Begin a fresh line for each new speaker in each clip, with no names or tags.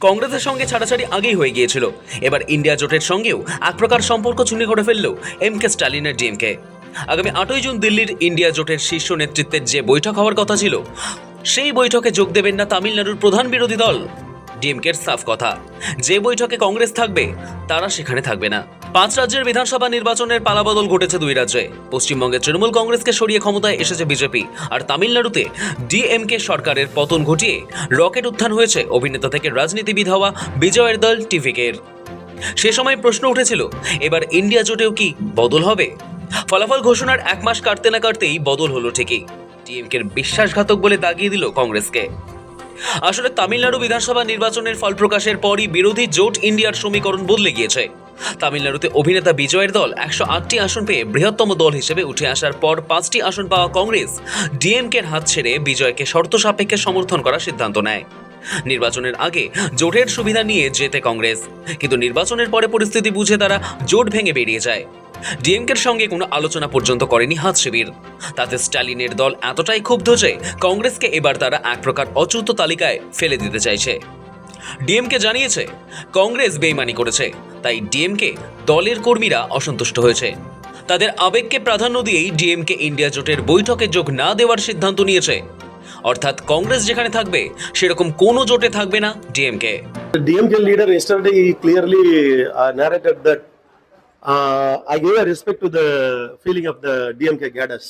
কংগ্রেসের সঙ্গে ছাড়াছাড়ি আগেই হয়ে গিয়েছিল। এবার ইন্ডিয়া জোটের সঙ্গেও এক প্রকার সম্পর্ক ছিন্ন করে ফেলল এম.কে স্ট্যালিনের ডিএমকে। আগামী 8ই জুন দিল্লির ইন্ডিয়া জোটের শীর্ষ নেতৃত্বের যে বৈঠক হওয়ার কথা ছিল, সেই বৈঠকে যোগ দেবেন না তামিলনাড়ুর প্রধান বিরোধী দল ডিএমকের সাফ কথা। যে বৈঠকে কংগ্রেস থাকবে, তারা সেখানে থাকবে না। 5 রাজ্যের বিধানসভা নির্বাচনের পালাবদল ঘটেছে 2 রাজ্যে। পশ্চিমবঙ্গে তৃণমূল কংগ্রেসকে সরিয়ে ক্ষমতায় এসেছে বিজেপি, আর তামিলনাড়ুতে ডিএমকে সরকারের পতন ঘটিয়ে রকেট উত্থান হয়েছে অভিনেতা থেকে রাজনীতিবিদ হওয়া বিজয়ের দল টিভিকের। সে সময় প্রশ্ন উঠেছিল, এবার ইন্ডিয়া জোটেও কি বদল হবে? ফলাফল ঘোষণার 1 মাস কাটতে না কাটতেই বদল হলো ঠিকই। ডিএমকের বিশ্বাসঘাতক বলে দাগিয়ে দিল কংগ্রেসকে। আসলে তামিলনাড়ু বিধানসভা নির্বাচনের ফল প্রকাশের পরই বিরোধী জোট ইন্ডিয়ার সমীকরণ বদলে গিয়েছে। তামিলনাড়ুতে অভিনেতা বিজয়ের দল 108টি আসন পেয়ে বৃহত্তম দল হিসেবে উঠে আসার পর 5টি আসন পাওয়া কংগ্রেস ডিএমকের হাত ছেড়ে বিজয়কে শর্ত সাপেক্ষে সমর্থন করার সিদ্ধান্ত নেয়। নির্বাচনের আগে জোটের সুবিধা নিয়ে যেতে কংগ্রেস, কিন্তু নির্বাচনের পরে পরিস্থিতি বুঝে তারা জোট ভেঙে বেরিয়ে যায়। ডিএমকের সঙ্গে কোনো আলোচনা পর্যন্ত করেনি হাত শিবির। তাতে স্ট্যালিনের দল এতটাই ক্ষুব্ধ যে কংগ্রেসকে এবার তারা এক প্রকার অচূত তালিকায় ফেলে দিতে চাইছে। ডিএমকে জানিয়েছে কংগ্রেস বেইমানি করেছে, তাই ডিএমকে দলের কর্মীরা অসন্তুষ্ট হয়েছে। তাদের আবেগকে প্রাধান্য দিয়েই ডিএমকে ইন্ডিয়া জোটের বৈঠকে যোগ না দেওয়ার সিদ্ধান্ত নিয়েছে। অর্থাৎ কংগ্রেস যেখানে থাকবে, সেরকম কোনো জোটে থাকবে না DMK.
The DMK leader yesterday he clearly narrated that I gave a respect to the feeling of the DMK cadres.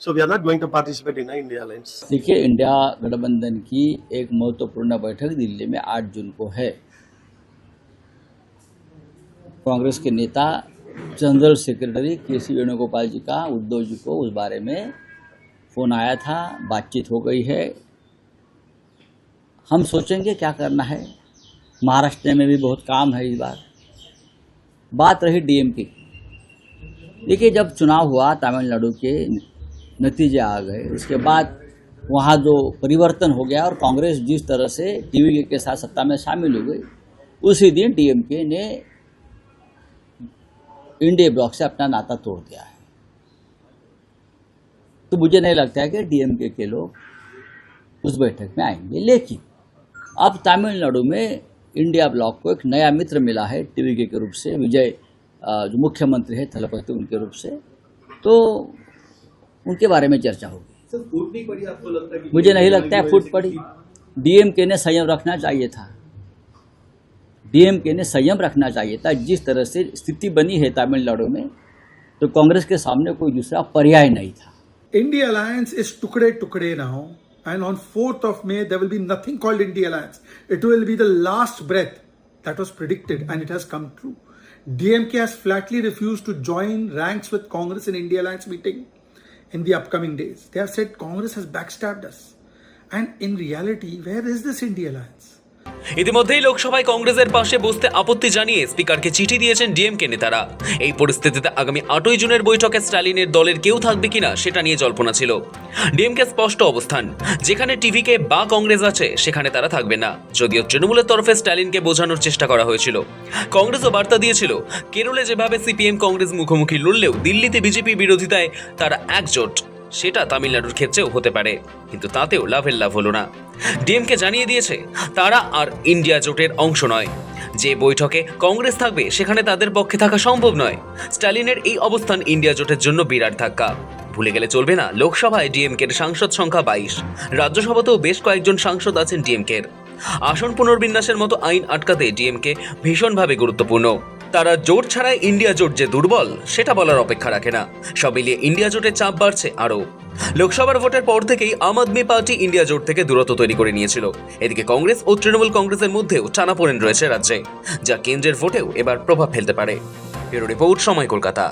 So we are not going to participate in the India Alliance.
देखिए, इंडिया गठबंधन की एक महत्वपूर्ण बैठक दिल्ली में 8 जून को है। कांग्रेस के नेता जनरल सेक्रेटरी के.सी. वेणुगोपाल जी का उद्धव जी को उस बारे में फोन आया था, बातचीत हो गई है। हम सोचेंगे क्या करना है। महाराष्ट्र में भी बहुत काम है इस बार। बात रही डीएमके की। देखिए, जब चुनाव हुआ तमिलनाडु के नतीजे आ गए, उसके बाद वहाँ जो परिवर्तन हो गया और कांग्रेस जिस तरह से टीवीके के साथ सत्ता में शामिल हो गई, उसी दिन डीएमके ने इंडिया ब्लॉक से अपना नाता तोड़ दिया है। तो मुझे नहीं लगता है कि डीएमके के लोग उस बैठक में आएंगे। लेकिन अब तमिलनाडु में इंडिया ब्लॉक को एक नया मित्र मिला है टीवीके के रूप से, विजय जो मुख्यमंत्री है थलपति उनके रूप से, तो उनके बारे में चर्चा होगी।
सर, फूट नहीं पड़ी आपको लगता है कि
मुझे नहीं लगता है फूट पड़ी। डीएमके ने संयम रखना चाहिए था। डीएमके ने संयम रखना चाहिए था। जिस तरह से स्थिति बनी है तमिलनाडु में, तो कांग्रेस के सामने कोई दूसरा पर्याय नहीं था।
India Alliance is tukde now, and on 4th of May there will be nothing called India Alliance. It will be the last breath that was predicted, and it has come true. DMK has flatly refused to join ranks with Congress in India Alliance meeting in the upcoming days. They have said Congress has backstabbed us, and in reality, where is this India Alliance?
ইতিমধ্যেই লোকসভায় কংগ্রেসের পাশে বসতে আপত্তি জানিয়ে স্পিকারকে চিঠি দিয়েছেন ডিএমকে নেতারা। এই পরিস্থিতিতে আগামী 8ই জুনের বৈঠকে স্ট্যালিনের দলের কেউ থাকবে কিনা সেটা নিয়ে জল্পনা ছিল। ডিএমকে স্পষ্ট অবস্থান, যেখানে টিভিকে বা কংগ্রেস আছে সেখানে তারা থাকবে না। যদিও তৃণমূলের তরফে স্ট্যালিনকে বোঝানোর চেষ্টা করা হয়েছিল। কংগ্রেসও বার্তা দিয়েছিল, কেরলে যেভাবে সিপিএম কংগ্রেস মুখোমুখি লড়লেও দিল্লিতে বিজেপি বিরোধিতায় তারা একজোট, সেটা তামিলনাড়ুর ক্ষেত্রেও হতে পারে। কিন্তু তাতেও লাভের লাভ হলো না। ডিএমকে জানিয়ে দিয়েছে তারা আর ইন্ডিয়া জোটের অংশ নয়। যে বৈঠকে কংগ্রেস থাকবে সেখানে তাদের পক্ষে থাকা সম্ভব নয়। স্ট্যালিনের এই অবস্থান ইন্ডিয়া জোটের জন্য বিরাট ধাক্কা। ভুলে গেলে চলবে না, লোকসভায় ডিএমকের সাংসদ সংখ্যা 22, রাজ্যসভাতেও বেশ কয়েকজন সাংসদ আছেন ডিএমকের। আসন পুনর্বিন্যাসের মতো আইন আটকাতে ডিএমকে ভীষণভাবে গুরুত্বপূর্ণ। তারা জোট ছাড়াই ইন্ডিয়া জোট যে দুর্বল, সেটা বলার অপেক্ষা রাখে না। সব মিলিয়ে ইন্ডিয়া জোটের চাপ বাড়ছে আরও। লোকসভার ভোটের পর থেকেই আম আদমি পার্টি ইন্ডিয়া জোট থেকে দূরত্ব তৈরি করে নিয়েছিল। এদিকে কংগ্রেস ও তৃণমূল কংগ্রেসের মধ্যেও টানাপোড়েন রয়েছে রাজ্যে, যা কেন্দ্রের ভোটেও এবার প্রভাব ফেলতে পারে। ব্যুরো রিপোর্ট, সময়, কলকাতা।